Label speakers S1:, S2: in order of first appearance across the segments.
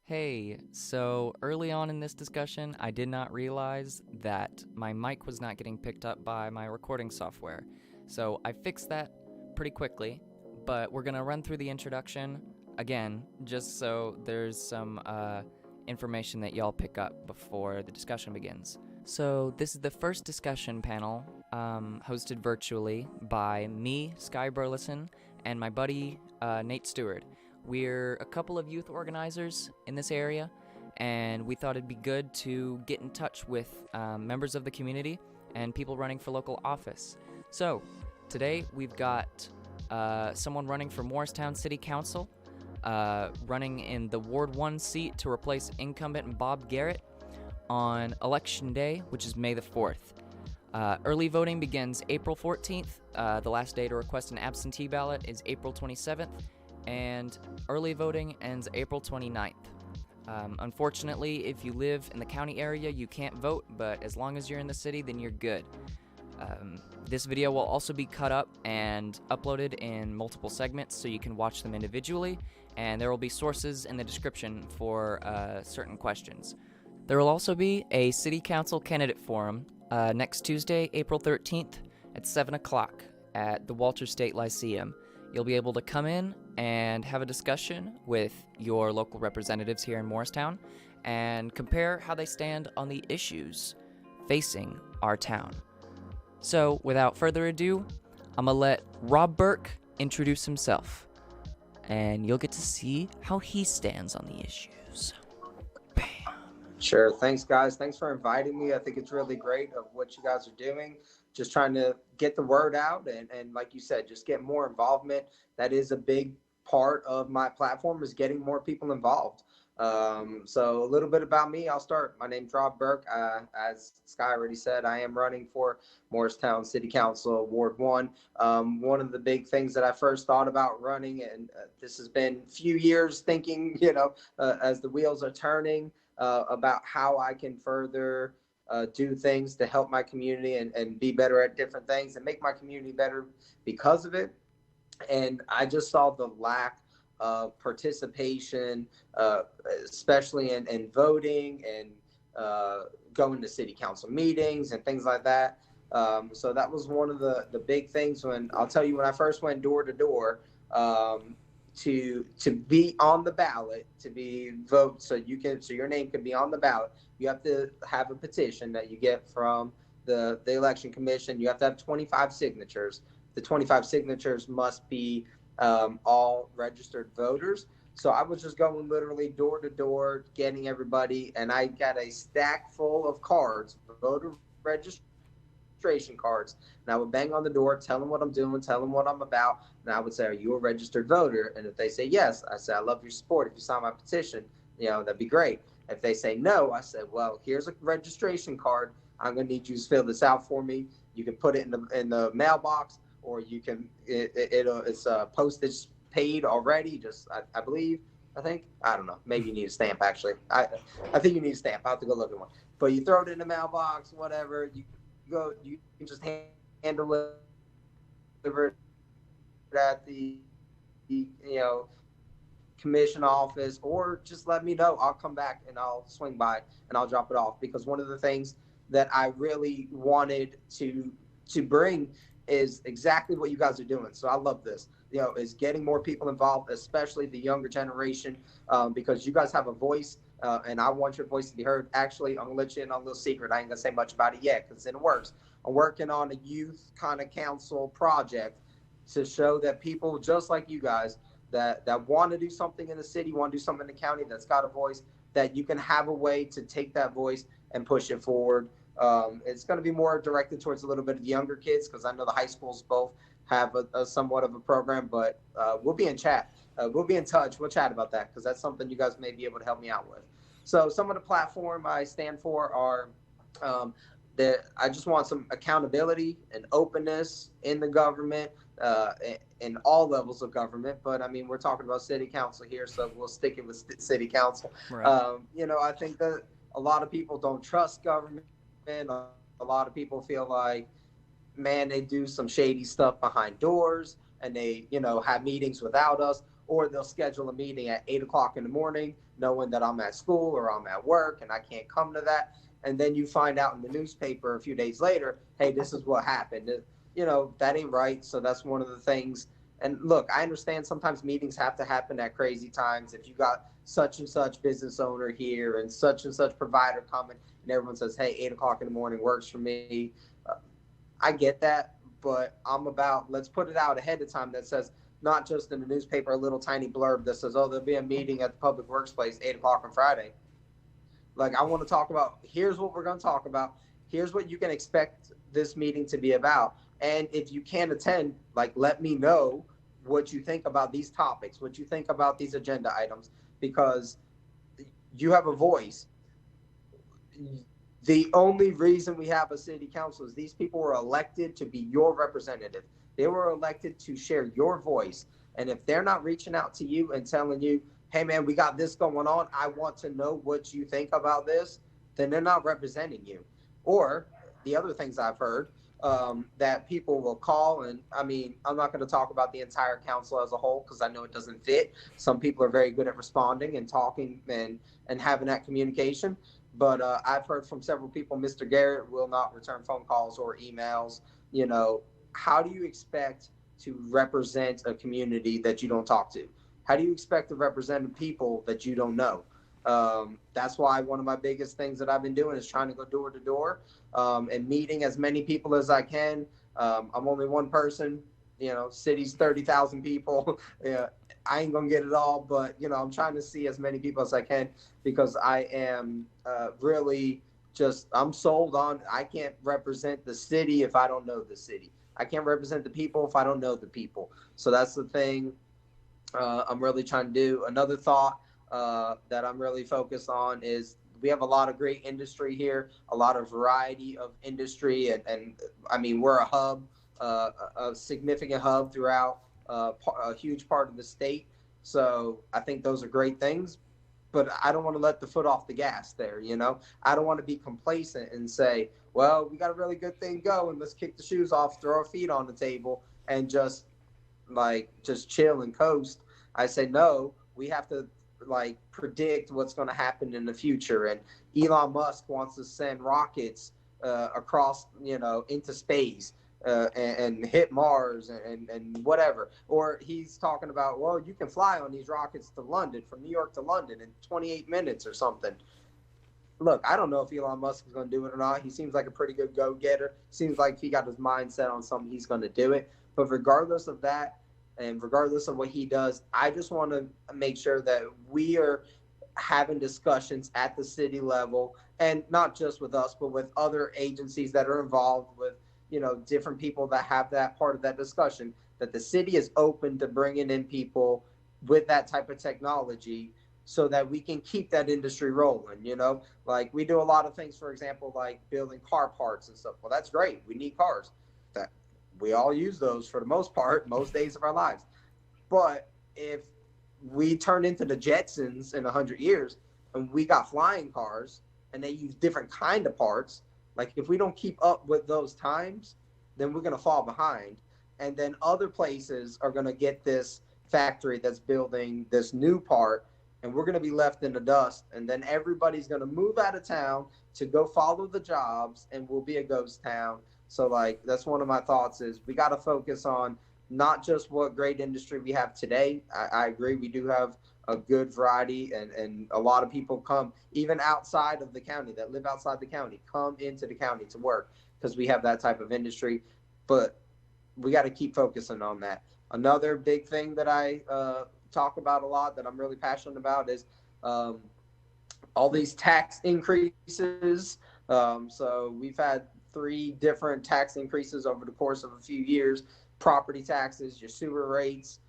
S1: Hey, so early on in this discussion, I did not realize that my mic was not getting picked up by my recording software. So I fixed that pretty quickly, but we're gonna run through the introduction again, just so there's some information that y'all pick up before the discussion begins. So this is the first discussion panel, hosted virtually by me, Sky Burleson, and my buddy Nate Stewart. We're a couple of youth organizers in this area, and we thought it'd be good to get in touch with members of the community and people running for local office. So, today we've got someone running for Morristown City Council, running in the Ward 1 seat to replace incumbent Bob Garrett on Election Day, which is May the 4th. Early voting begins April 14th. The last day to request an absentee ballot is April 27th. And early voting ends April 29th. Unfortunately, if you live in the county area, you can't vote, but as long as you're in the city, then you're good. This video will also be cut up and uploaded in multiple segments so you can watch them individually, and there will be sources in the description for certain questions. There will also be a City Council Candidate Forum next Tuesday, April 13th at 7 o'clock at the Walter State Lyceum. You'll be able to come in and have a discussion with your local representatives here in Morristown and compare how they stand on the issues facing our town. So, without further ado, I'm gonna let Rob Burke introduce himself, and you'll get to see how he stands on the issues. Bam.
S2: Sure. Thanks, guys. Thanks for inviting me. I think it's really great of what you guys are doing. Just trying to get the word out and like you said, just get more involvement. That is a big part of my platform, is getting more people involved. So a little bit about me. I'll start. My name's Rob Burke. As Sky already said, I am running for Morristown City Council, Ward 1. One of the big things that I first thought about running, and this has been a few years thinking, as the wheels are turning, about how I can further do things to help my community and be better at different things and make my community better because of it. And I just saw the lack of participation, especially in voting and going to city council meetings and things like that. So that was one of the big things when I first went door to door, to be on the ballot, to be vote, so your name can be on the ballot, you have to have a petition that you get from the election commission. You have to have 25 signatures. The 25 signatures must be all registered voters. So I was just going literally door to door, getting everybody, and I got a stack full of cards, voter registration cards, and I would bang on the door, tell them what I'm doing, tell them what I'm about, and I would say, "Are you a registered voter?" And if they say yes, I say, "I love your support. If you sign my petition, that'd be great." If they say no, I said, "Well, here's a registration card. I'm gonna need you to fill this out for me. You can put it in the mailbox, or you can it's postage paid already. Just I believe, I think, I don't know. Maybe you need a stamp actually. I think you need a stamp. I have to go look at one. But you throw it in the mailbox, whatever. You can just hand deliver it at the commission office, or just let me know. I'll come back and I'll swing by and I'll drop it off, because one of the things that I really wanted to bring is exactly what you guys are doing. So I love this, is getting more people involved, especially the younger generation, because you guys have a voice, and I want your voice to be heard. Actually, I'm gonna let you in on a little secret. I ain't gonna say much about it yet because it's in the works. I'm working on a youth kind of council project to show that people just like you guys that want to do something in the city, want to do something in the county, that's got a voice, that you can have a way to take that voice and push it forward. It's going to be more directed towards a little bit of younger kids, because I know the high schools both have a somewhat of a program, but we'll be in chat. We'll be in touch. We'll chat about that, because that's something you guys may be able to help me out with. So some of the platform I stand for are that I just want some accountability and openness in the government, in all levels of government. But I mean, we're talking about city council here, so we'll stick it with city council.
S1: Right.
S2: I think that a lot of people don't trust government. A lot of people feel like, man, they do some shady stuff behind doors, and they, have meetings without us. or they'll schedule a meeting at 8 o'clock in the morning, knowing that I'm at school or I'm at work and I can't come to that. And then you find out in the newspaper a few days later, hey, this is what happened. That ain't right. So that's one of the things. And look, I understand sometimes meetings have to happen at crazy times. If you got such and such business owner here and such provider coming, and everyone says, hey, 8 o'clock in the morning works for me. I get that, but I'm about, let's put it out ahead of time that says, not just in the newspaper, a little tiny blurb that says, oh, there'll be a meeting at the public works place 8 o'clock on Friday. Like, I want to talk about, here's what we're going to talk about. Here's what you can expect this meeting to be about. And if you can't attend, like, let me know what you think about these topics, what you think about these agenda items, because you have a voice. The only reason we have a city council is these people were elected to be your representative. They were elected to share your voice. And if they're not reaching out to you and telling you, hey, man, we got this going on, I want to know what you think about this, then they're not representing you. Or the other things I've heard, that people will call. And I mean, I'm not going to talk about the entire council as a whole because I know it doesn't fit. Some people are very good at responding and talking and having that communication. But I've heard from several people, Mr. Garrett will not return phone calls or emails. How do you expect to represent a community that you don't talk to? How do you expect to represent people that you don't know? That's why one of my biggest things that I've been doing is trying to go door to door and meeting as many people as I can. I'm only one person, city's 30,000 people. Yeah, I ain't gonna get it all, but I'm trying to see as many people as I can because I am really I'm sold on, I can't represent the city if I don't know the city. I can't represent the people if I don't know the people. So that's the thing I'm really trying to do. Another thought that I'm really focused on is we have a lot of great industry here, a lot of variety of industry. And I mean, we're a hub, a significant hub throughout a huge part of the state. So I think those are great things, but I don't want to let the foot off the gas there. I don't want to be complacent and say, well, we got a really good thing going. Let's kick the shoes off, throw our feet on the table and just chill and coast. I say, no, we have to predict what's going to happen in the future. And Elon Musk wants to send rockets across, into space and hit Mars and whatever. Or he's talking about, well, you can fly on these rockets to London, from New York to London in 28 minutes or something. Look, I don't know if Elon Musk is going to do it or not. He seems like a pretty good go-getter. Seems like if he got his mind set on something, he's going to do it. But regardless of that, and regardless of what he does, I just want to make sure that we are having discussions at the city level, and not just with us, but with other agencies that are involved with, different people that have that part of that discussion, that the city is open to bringing in people with that type of technology so that we can keep that industry rolling. We do a lot of things, for example, like building car parts and stuff. Well, that's great. We need cars. That we all use those for the most part, most days of our lives. But if we turn into the Jetsons in 100 years and we got flying cars and they use different kind of parts, if we don't keep up with those times, then we're going to fall behind. And then other places are going to get this factory that's building this new part, and we're going to be left in the dust. And then everybody's going to move out of town to go follow the jobs, and we'll be a ghost town. So that's one of my thoughts is we got to focus on not just what great industry we have today. I agree. We do have a good variety, and a lot of people come even outside of the county, that live outside the county, come into the county to work because we have that type of industry. But we got to keep focusing on that. Another big thing that I talk about a lot that I'm really passionate about is all these tax increases. So we've had 3 different tax increases over the course of a few years: property taxes, your sewer rates,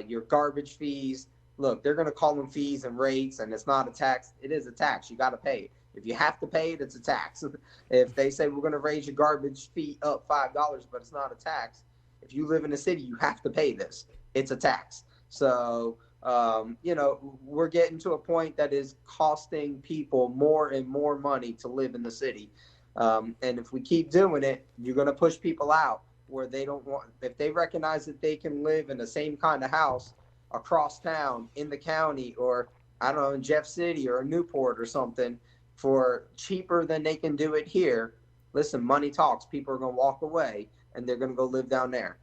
S2: your garbage fees. Look, they're going to call them fees and rates, and it's not a tax. It is a tax. You got to pay it. If you have to pay it, it's a tax. If they say we're going to raise your garbage fee up $5, but it's not a tax, if you live in the city, you have to pay this. It's a tax. So, we're getting to a point that is costing people more and more money to live in the city. And if we keep doing it, you're going to push people out where they don't want, if they recognize that they can live in the same kind of house across town in the county, or I don't know, in Jeff City or Newport or something, for cheaper than they can do it here, listen, money talks. People are going to walk away and they're going to go live down there.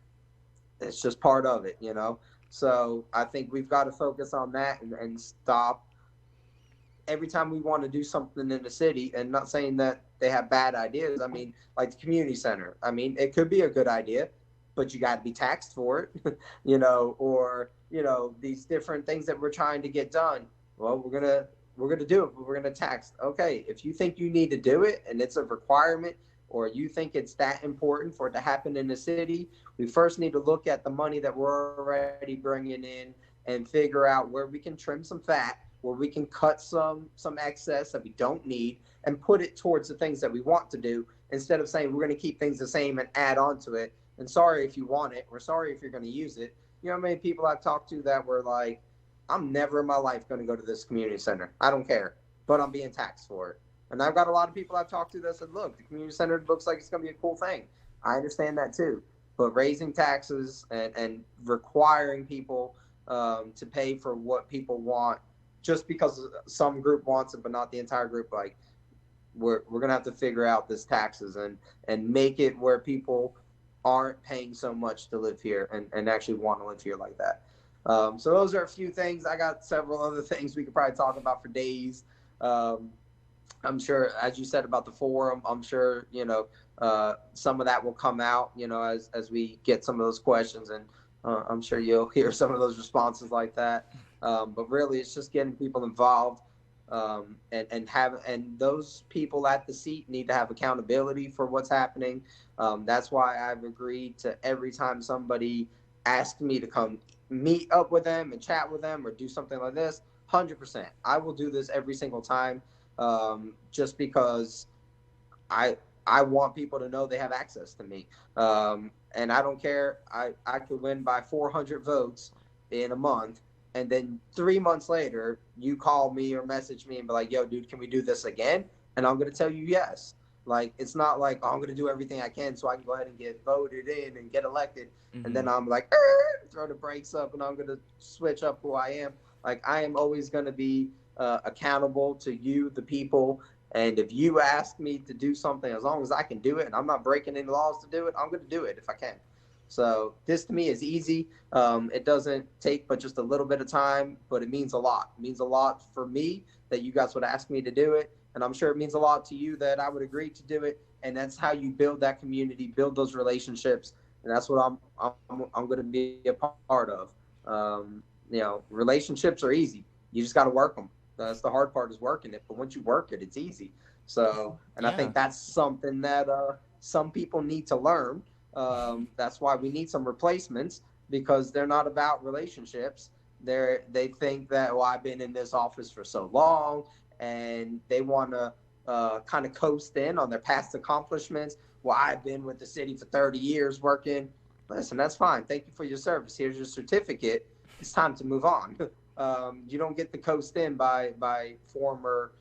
S2: It's just part of it, you know? So I think we've got to focus on that, and stop every time we want to do something in the city. And not saying that they have bad ideas. I mean, like the community center. I mean, it could be a good idea, but you got to be taxed for it, you know, or, you know, these different things that we're trying to get done. Well, we're gonna do it, but we're gonna tax. Okay, if you think you need to do it and it's a requirement, or you think it's that important for it to happen in the city, we first need to look at the money that we're already bringing in and figure out where we can trim some fat, where we can cut some excess that we don't need, and put it towards the things that we want to do, instead of saying we're going to keep things the same and add on to it. And sorry if you want it, or sorry if you're going to use it. You know how many people I've talked to that were like, I'm never in my life going to go to this community center. I don't care, but I'm being taxed for it. And I've got a lot of people I've talked to that said, look, the community center looks like it's going to be a cool thing. I understand that too. But raising taxes and requiring people to pay for what people want, just because some group wants it but not the entire group, like, we're going to have to figure out this taxes and make it where people aren't paying so much to live here, and actually want to live here like that. So those are a few things. I got several other things we could probably talk about for days. I'm sure, as you said about the forum, I'm sure, you know, some of that will come out, you know, as we get some of those questions, and I'm sure you'll hear some of those responses like that. But really, it's just getting people involved, and those people at the seat need to have accountability for what's happening. That's why I've agreed to, every time somebody asks me to come meet up with them and chat with them or do something like this, 100%. I will do this every single time, just because I want people to know they have access to me. And I don't care. I could win by 400 votes in a month, and then 3 months later, you call me or message me and be like, yo, dude, can we do this again? And I'm going to tell you yes. Like, it's not like, oh, I'm going to do everything I can so I can go ahead and get voted in and get elected. Mm-hmm. And then I'm like, throw the brakes up, and I'm going to switch up who I am. Like, I am always going to be accountable to you, the people. And if you ask me to do something, as long as I can do it and I'm not breaking any laws to do it, I'm going to do it if I can. So this to me is easy. It doesn't take but just a little bit of time, but it means a lot. It means a lot for me that you guys would ask me to do it. And I'm sure it means a lot to you that I would agree to do it. And that's how you build that community, build those relationships. And that's what I'm going to be a part of. You know, relationships are easy. You just got to work them. That's the hard part, is working it. But once you work it, it's easy. So, and yeah. I think that's something that some people need to learn. That's why we need some replacements, because they're not about relationships. They think that, well, I've been in this office for so long, and they want to kind of coast in on their past accomplishments. Well, I've been with the city for 30 years working. Listen, that's fine. Thank you for your service. Here's your certificate. It's time to move on. You don't get to coast in by former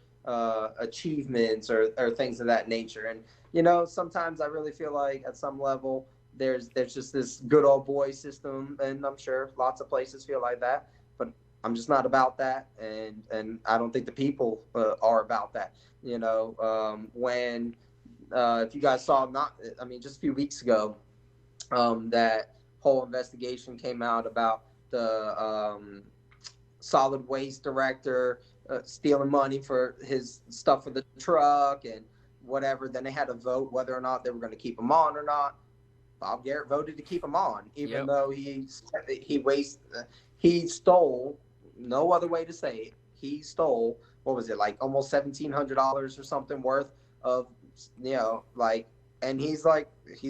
S2: achievements or things of that nature. And, you know, sometimes I really feel like at some level there's just this good old boy system, and I'm sure lots of places feel like that, but I'm just not about that, and I don't think the people are about that. You know, when if you guys saw, just a few weeks ago, that whole investigation came out about the solid waste director stealing money for his stuff for the truck and whatever. Then they had to vote whether or not they were going to keep him on or not. Bob Garrett voted to keep him on, even though he stole, no other way to say it, he stole, what was it, like almost $1,700 or something worth of, you know, like, and he's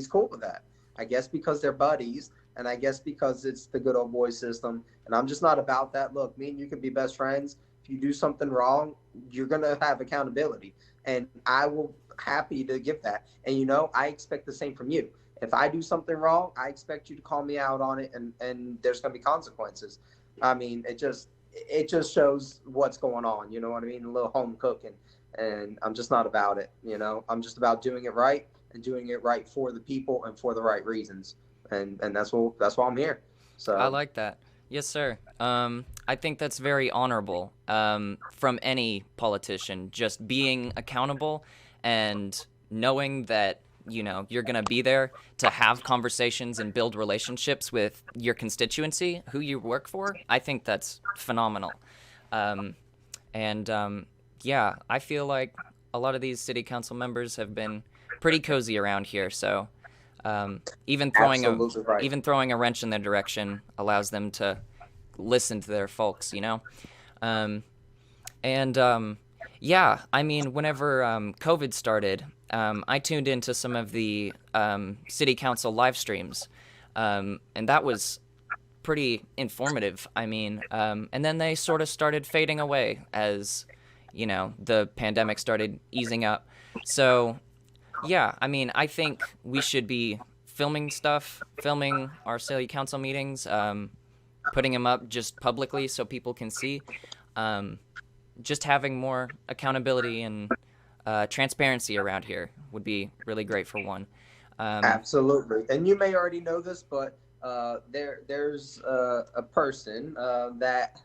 S2: cool with that. I guess because they're buddies, and I guess because it's the good old boy system. And I'm just not about that. Look, me and you can be best friends. If you do something wrong, you're going to have accountability. And I will happy to give that. And, you know, I expect the same from you. If I do something wrong, I expect you to call me out on it, and there's going to be consequences. I mean, it just shows what's going on. You know what I mean? A little home cooking. And I'm just not about it. You know, I'm just about doing it right, and doing it right for the people and for the right reasons. And that's why I'm here. So
S1: I like that. Yes, sir. I think that's very honorable from any politician, just being accountable and knowing that, you're going to be there to have conversations and build relationships with your constituency, who you work for. I think that's phenomenal. Um, and yeah, I feel like a lot of these city council members have been pretty cozy around here. So even throwing a
S2: Absolutely right.
S1: even throwing a wrench in their direction allows them to listen to their folks. Um, and yeah, I mean, whenever COVID started, I tuned into some of the city council live streams, and that was pretty informative. I mean, and then they sort of started fading away as, the pandemic started easing up. So, yeah, I mean, I think we should be filming our city council meetings, putting them up just publicly so people can see. Um, just having more accountability and transparency around here would be really great for one. Um,
S2: Absolutely. And you may already know this, but there's a person that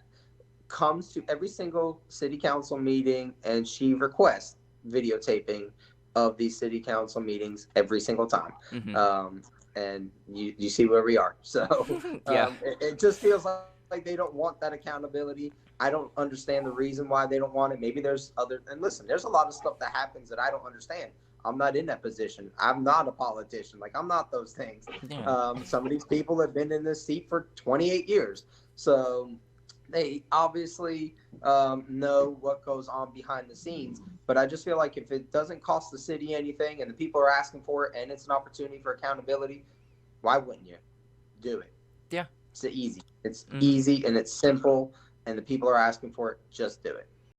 S2: comes to every single city council meeting, and she requests videotaping of these city council meetings every single time.
S1: mhm.
S2: And you see where we are. So
S1: Yeah.
S2: it just feels like they don't want that accountability. I don't understand the reason why they don't want it. Maybe there's and listen, there's a lot of stuff that happens that I don't understand. I'm not in that position. I'm not a politician. Like, I'm not those things.
S1: Yeah.
S2: Some of these people have been in this seat for 28 years. So they obviously know what goes on behind the scenes. But I just feel like if it doesn't cost the city anything and the people are asking for it and it's an opportunity for accountability, why wouldn't you do it?
S1: Yeah.
S2: It's easy. It's
S1: Mhm.
S2: easy and it's simple, and the people are asking for it. Just do it.